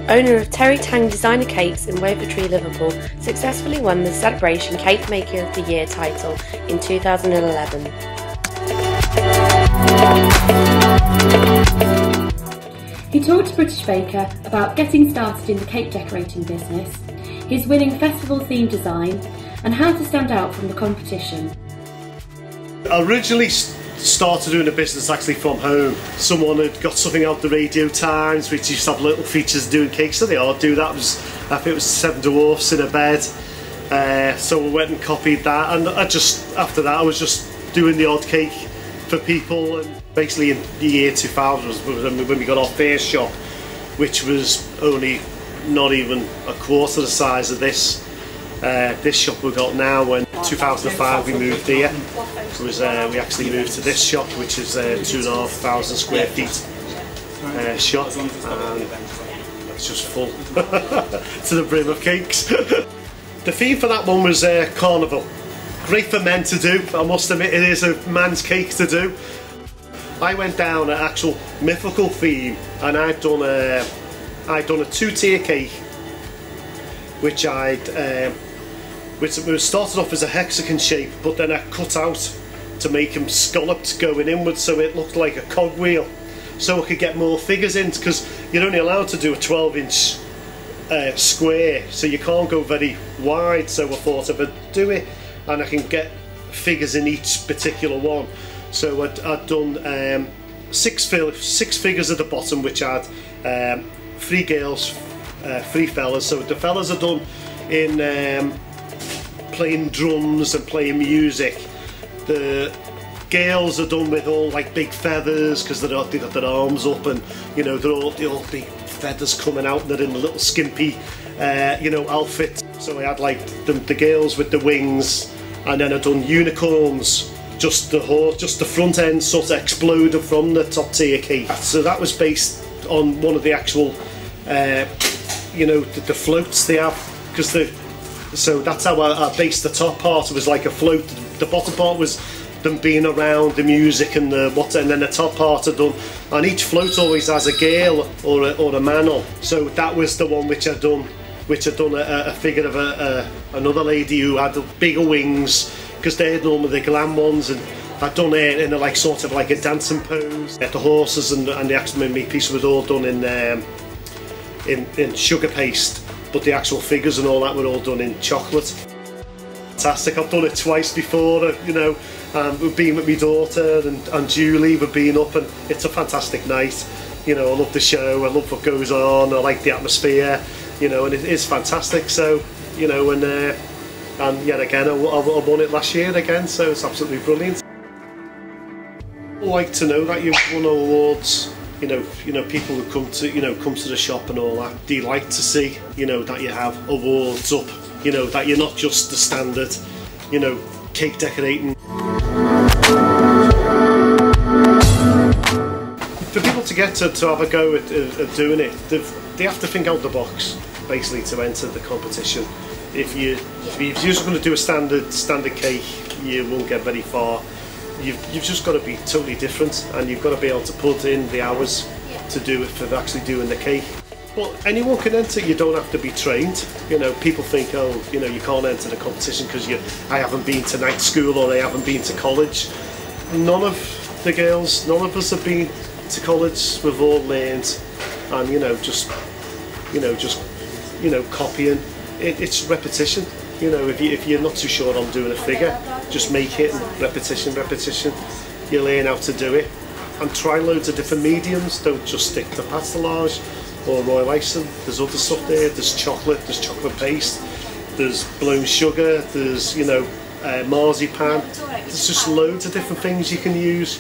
owner of Tang Designer Cakes in Wavertree, Liverpool, successfully won the Celebration Cake Maker of the Year title in 2011. He talked to British Baker about getting started in the cake decorating business, his winning festival-themed design, and how to stand out from the competition. I originally started doing a business actually from home. Someone had got something out the Radio Times which used to have little features doing cakes, so they all do that. I think it was 7 dwarfs in a bed. So I went and copied that, and after that I was just doing the odd cake for people. And basically in the year 2000 was when we got our first shop, which was only not even a quarter the size of this shop we've got now. When 2005 we moved here, we actually moved to this shop, which is 2,500 square feet shop, and it's just full to the brim of cakes. The theme for that one was carnival. Great for men to do, I must admit it is a man's cake to do. I went down an actual mythical theme, and I'd done a 2-tier cake, which which was started off as a hexagon shape, but then I cut out to make them scalloped going inwards, so it looked like a cogwheel, so I could get more figures in, because you're only allowed to do a 12-inch square, so you can't go very wide. So I thought if I do it and I can get figures in each particular one, so I'd done 6 figures at the bottom, which had 3 girls, 3 fellas. So the fellas are done in playing drums and playing music. The girls are done with all like big feathers, because they've got their arms up, and you know they're all big feathers coming out, and they're in a little skimpy outfit. So I had like the girls with the wings, and then I done unicorns. Just the front end sort of exploded from the top tier cake. So that was based on one of the actual, the floats they have, because so that's how I based the top part. It was like a float. The bottom part was them being around the music and and then the top part are done. And each float always has a girl or a man on. So that was the one which I'd done a figure of another lady who had bigger wings, because they're normally the glam ones, and I'd done it in a sort of like a dancing pose. The horses and the actual meat piece was all done in sugar paste, but the actual figures and all that were all done in chocolate. Fantastic! I've done it twice before, we've been with my daughter and Julie, we've been up, and it's a fantastic night. I love the show, I love what goes on, I like the atmosphere, and it is fantastic. So, and yet again, I won it last year again, so it's absolutely brilliant. I like to know that you've won awards. People who come to the shop and all that, they like to see, that you have awards up, that you're not just the standard, cake decorating. For people to get to have a go at doing it, they have to think out the box, basically, to enter the competition. If you're just going to do a standard cake, you won't get very far. You've just got to be totally different, and you've got to be able to put in the hours to do it, for actually doing the cake. But anyone can enter, you don't have to be trained. People think, oh, you can't enter the competition because I haven't been to night school or I haven't been to college. None of the girls, none of us have been to college. We've all learned, and just copying. It's repetition. If you're not too sure on doing a figure, just make it, and repetition, you learn how to do it. And try loads of different mediums, don't just stick to pastelage or royal icing. There's other stuff there, there's chocolate paste, there's blown sugar, there's marzipan, there's just loads of different things you can use,